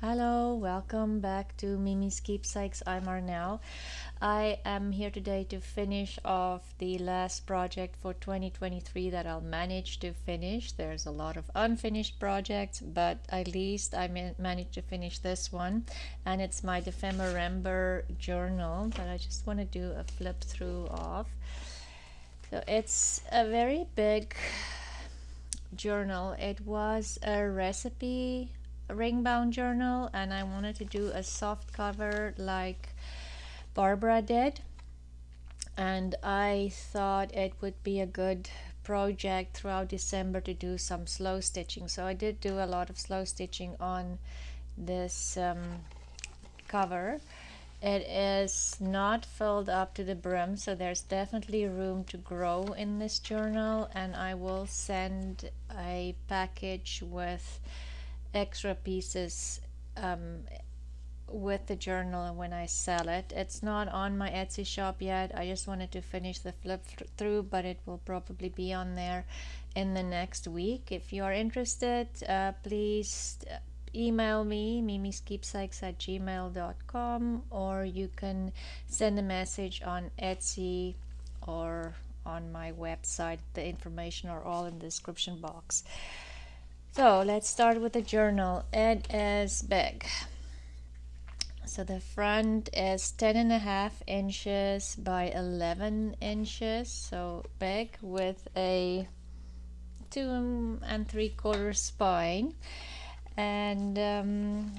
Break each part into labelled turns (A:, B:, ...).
A: Hello, welcome back to Miemie's Keepsakes. I'm Arnell. I am here today to finish off the last project for 2023 that I'll manage to finish. There's a lot of unfinished projects, but at least I managed to finish this one, and it's my December journal that I just want to do a flip through of. So it's a very big journal. It was a recipe ring bound journal, and I wanted to do a soft cover like Barbara did, and I thought it would be a good project throughout December to do some slow stitching. So I did do a lot of slow stitching on this cover. It is not filled up to the brim, so there's definitely room to grow in this journal, and I will send a package with extra pieces with the journal when I sell it. It's not on my Etsy shop yet. I just wanted to finish the flip through, but it will probably be on there in the next week. If you are interested, please email me, miemieskeepsakes@gmail.com, or you can send a message on Etsy or on my website. The information are all in the description box. So let's start with the journal. It is big. So the front is 10.5 inches by 11 inches, so big, with a 2 3/4 spine. And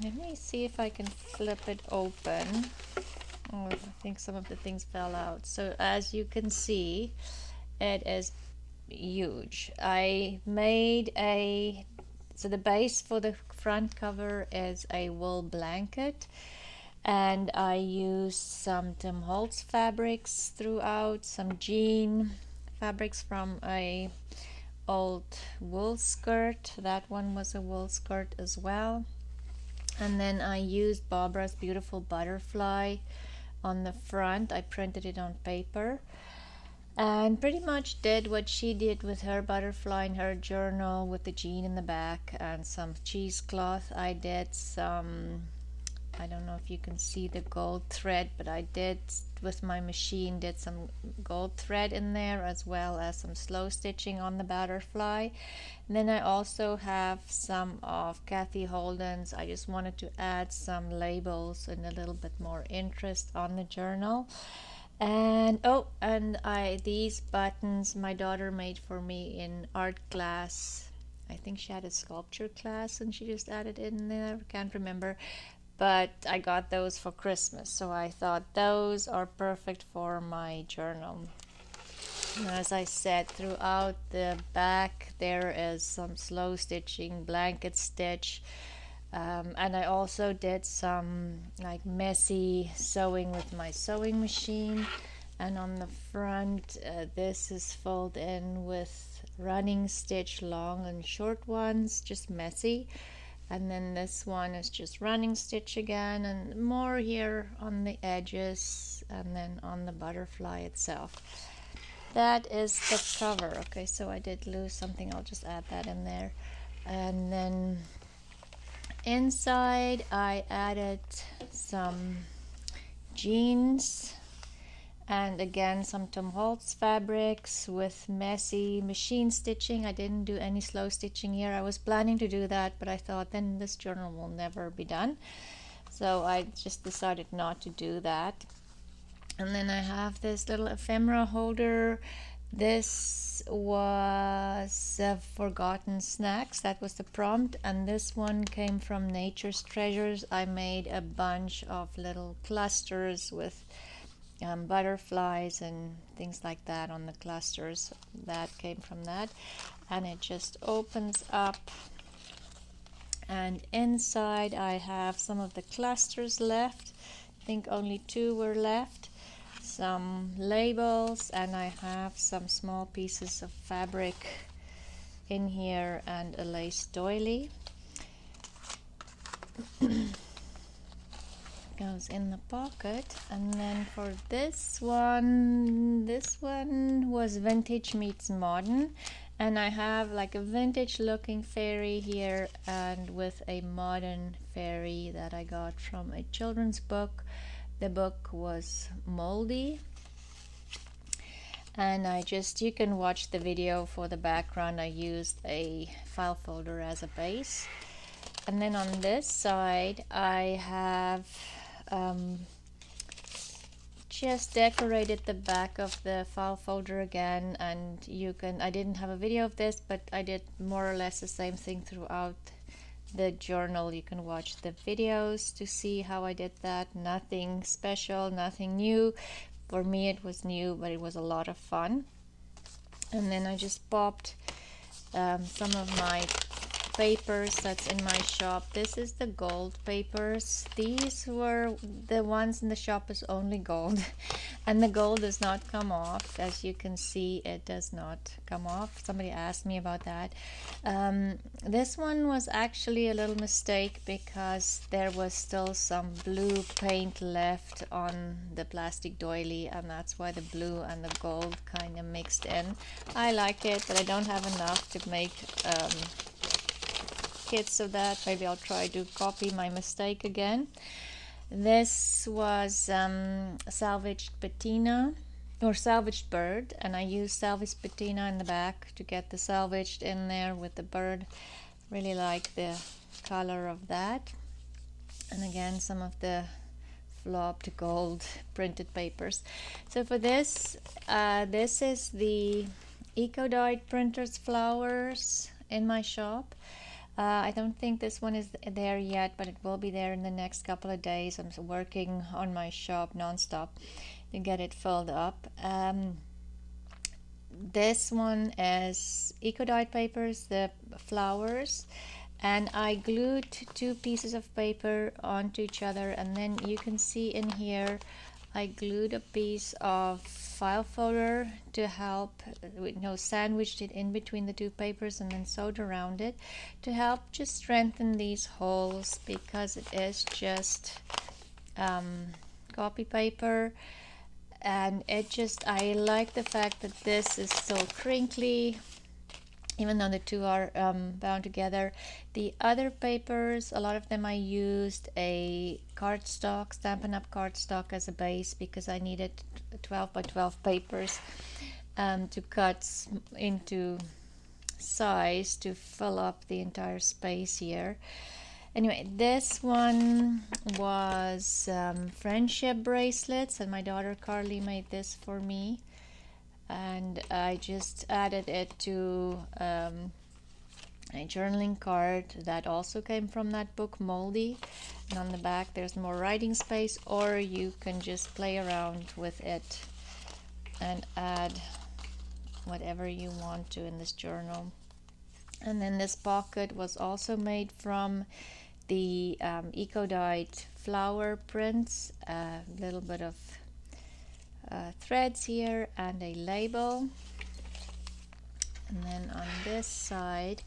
A: let me see if I can flip it open. Oh, I think some of the things fell out. So as you can see, it is huge. I made so the base for the front cover is a wool blanket, and I used some Tim Holtz fabrics throughout, some jean fabrics from a old wool skirt. That one was a wool skirt as well. And then I used Barbara's beautiful butterfly on the front. I printed it on paper and pretty much did what she did with her butterfly in her journal, with the jean in the back and some cheesecloth. I did some, I don't know if you can see the gold thread, but I did with my machine, did some gold thread in there, as well as some slow stitching on the butterfly. And then I also have some of Kathy Holden's. I just wanted to add some labels and a little bit more interest on the journal. And these buttons my daughter made for me in art class. I think she had a sculpture class and she just added it in there, can't remember, but I got those for Christmas, so I thought those are perfect for my journal. And as I said, throughout the back there is some slow stitching, blanket stitch, and I also did some like messy sewing with my sewing machine. And on the front, this is filled in with running stitch, long and short ones, just messy. And then this one is just running stitch again, and more here on the edges, and then on the butterfly itself. That is the cover. Okay, so I did lose something, I'll just add that in there. And then inside I added some jeans, and again some Tom Holtz fabrics with messy machine stitching. I didn't do any slow stitching here. I was planning to do that, but I thought then this journal will never be done, so I just decided not to do that. And then I have this little ephemera holder. This was Forgotten Snacks, that was the prompt, and this one came from Nature's Treasures. I made a bunch of little clusters with butterflies and things like that on the clusters. That came from that, and it just opens up, and inside I have some of the clusters left. I think only 2 were left, some labels, and I have some small pieces of fabric in here and a lace doily. Goes in the pocket. And then for this one was Vintage Meets Modern, And I have like a vintage looking fairy here, and with a modern fairy that I got from a children's book. The book was moldy, and you can watch the video for the background. I used a file folder as a base. And then on this side I have just decorated the back of the file folder again, and I didn't have a video of this, but I did more or less the same thing throughout the journal. You can watch the videos to see how I did that. Nothing special, nothing new. For me it was new, but it was a lot of fun. And then I just popped some of my papers that's in my shop. This is the gold papers. These were the ones in the shop is only gold, and the gold does not come off. As you can see, it does not come off. Somebody asked me about that. This one was actually a little mistake because there was still some blue paint left on the plastic doily, and that's why the blue and the gold kind of mixed in. I like it, but I don't have enough to make kits of that. Maybe I'll try to copy my mistake again. This was salvaged patina or salvaged bird, and I used salvaged patina in the back to get the salvaged in there with the bird. Really like the color of that. And again, some of the flopped gold printed papers. So for this, this is the Eco Dyed Printers flowers in my shop. I don't think this one is there yet, but it will be there in the next couple of days. I'm working on my shop nonstop to get it filled up. This one is Eco Dyed papers, the flowers, and I glued 2 pieces of paper onto each other, and then you can see in here I glued a piece of file folder to help, sandwiched it in between the 2 papers and then sewed around it to help just strengthen these holes, because it is just copy paper. And I like the fact that this is so crinkly, even though the 2 are bound together. The other papers, a lot of them I used a cardstock, Stampin' Up! Cardstock as a base, because I needed 12 by 12 papers to cut into size to fill up the entire space here. Anyway, this one was friendship bracelets, and my daughter Carly made this for me. And I just added it to a journaling card that also came from that book, Moldy. And on the back there's more writing space, or you can just play around with it and add whatever you want to in this journal. And then this pocket was also made from the Eco Dyed flower prints, a little bit of threads here and a label. And then on this side,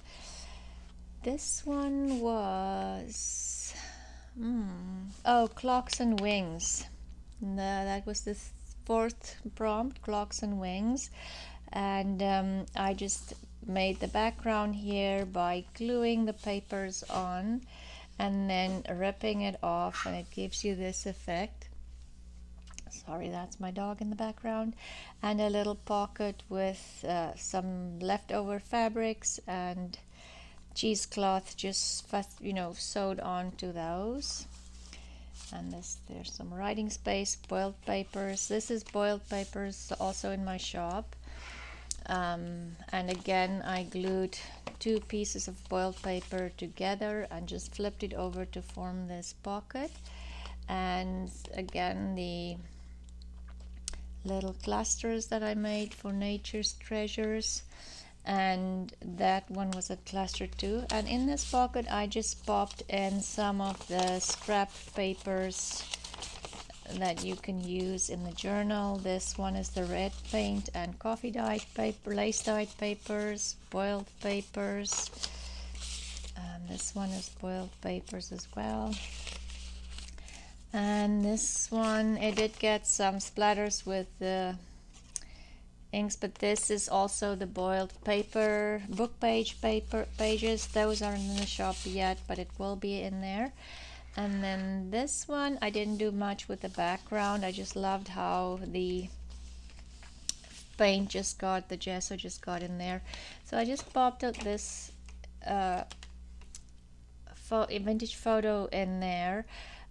A: this one was clocks and wings. That was the 4th prompt, clocks and wings. And I just made the background here by gluing the papers on and then ripping it off, and it gives you this effect. Sorry, that's my dog in the background. And a little pocket with some leftover fabrics and cheesecloth just sewed onto those. And there's some writing space, boiled papers. This is boiled papers also in my shop. And again, I glued 2 pieces of boiled paper together and just flipped it over to form this pocket. And again, the little clusters that I made for nature's treasures, and that one was a cluster too. And in this pocket I just popped in some of the scrap papers that you can use in the journal. This one is the red paint and coffee dyed paper, lace dyed papers, boiled papers. This one is boiled papers as well. And this one, it did get some splatters with the inks, but this is also the boiled paper, book pages. Those aren't in the shop yet, but it will be in there. And then this one, I didn't do much with the background. I just loved how the paint just got, the gesso just got in there. So I just popped out this vintage photo in there.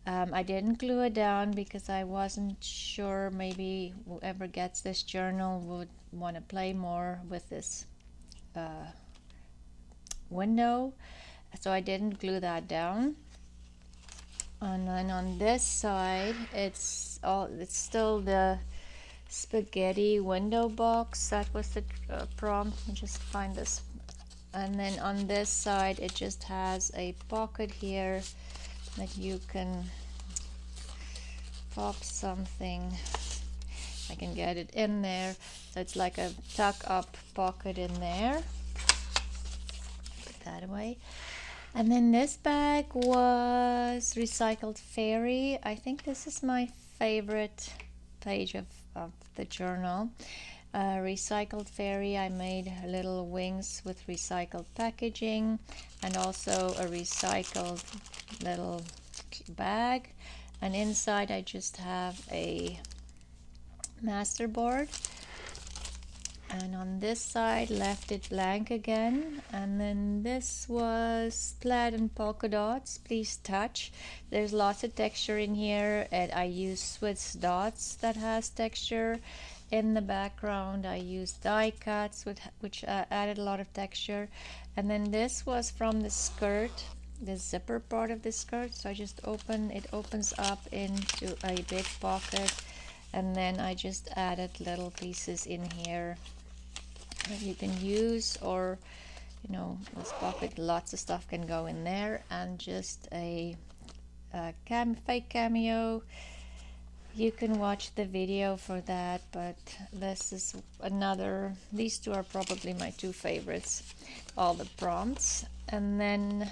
A: I didn't glue it down because I wasn't sure maybe whoever gets this journal would want to play more with this window. So I didn't glue that down. And then on this side, it's still the spaghetti window box. That was the prompt. Let me just find this. And then on this side, it just has a pocket here that you can pop something. I can get it in there. So it's like a tuck up pocket in there. Put that away. And then this bag was Recycled Fairy. I think this is my favorite page of the journal. Recycled Fairy, I made little wings with recycled packaging and also a recycled little bag. And inside I just have a Masterboard. And on this side left it blank again. And then this was plaid and polka dots, please touch. There's lots of texture in here, and I use Swiss dots that has texture. In the background I used die cuts which added a lot of texture. And then this was from the skirt, the zipper part of the skirt. So I just opens up into a big pocket, and then I just added little pieces in here that you can use, or this pocket, lots of stuff can go in there. And just a fake cameo. You can watch the video for that, but this is another, these two are probably my two favorites, all the prompts. And then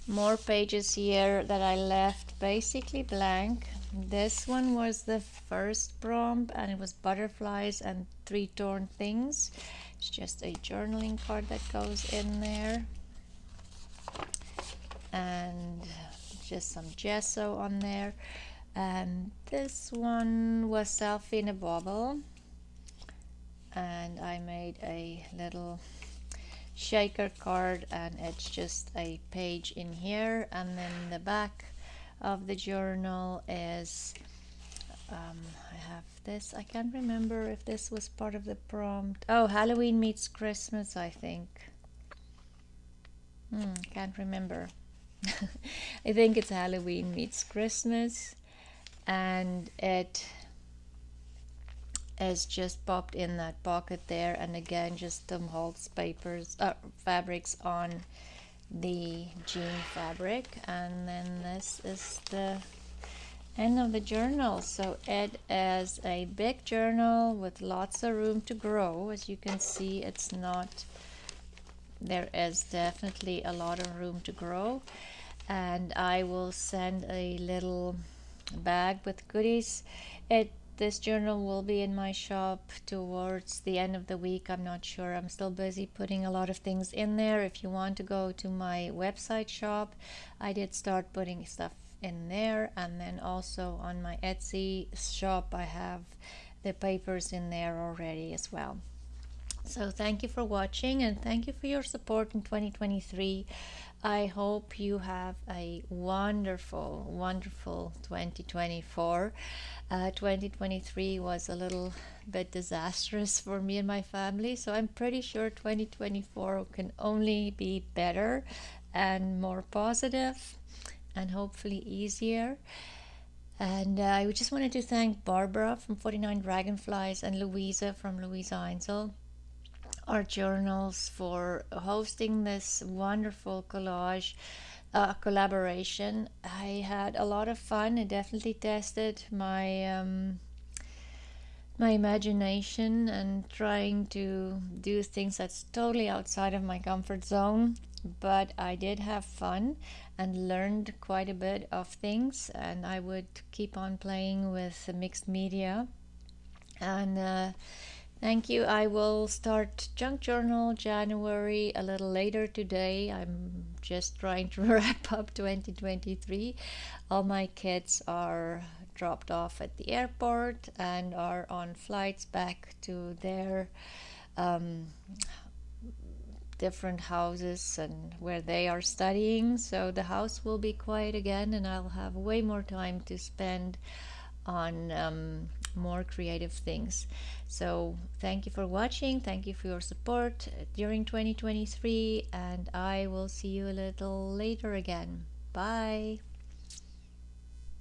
A: more pages here that I left basically blank. This one was the first prompt, and it was butterflies and 3 torn things. It's just a journaling card that goes in there, and just some gesso on there. And this one was Selfie in a Bubble, and I made a little shaker card, and it's just a page in here. And then the back of the journal is I have this. I can't remember if this was part of the prompt. Oh, Halloween meets Christmas, I think. Can't remember. I think it's Halloween meets Christmas, and it is just popped in that pocket there. And again, just some holds fabrics on the jean fabric. And then this is the end of the journal. So it is a big journal with lots of room to grow. As you can see, there is definitely a lot of room to grow. And I will send a little bag with goodies. This journal will be in my shop towards the end of the week. I'm not sure. I'm still busy putting a lot of things in there. If you want to go to my website shop, I did start putting stuff in there. And then also on my Etsy shop, I have the papers in there already as well. So thank you for watching, and thank you for your support in 2023. I hope you have a wonderful, wonderful 2024. 2023 was a little bit disastrous for me and my family, so I'm pretty sure 2024 can only be better and more positive and hopefully easier. And I just wanted to thank Barbara from 49 Dragonflies and Louisa from Louisa Einsel, our journals, for hosting this wonderful collage collaboration. I had a lot of fun. It definitely tested my my imagination and trying to do things that's totally outside of my comfort zone, but I did have fun and learned quite a bit of things, and I would keep on playing with mixed media. And Thank you. I will start junk journal January a little later today. I'm just trying to wrap up 2023. All my kids are dropped off at the airport and are on flights back to their um, different houses and where they are studying. So the house will be quiet again, and I'll have way more time to spend on more creative things. So thank you for watching. Thank you for your support during 2023, and I will see you a little later again. Bye.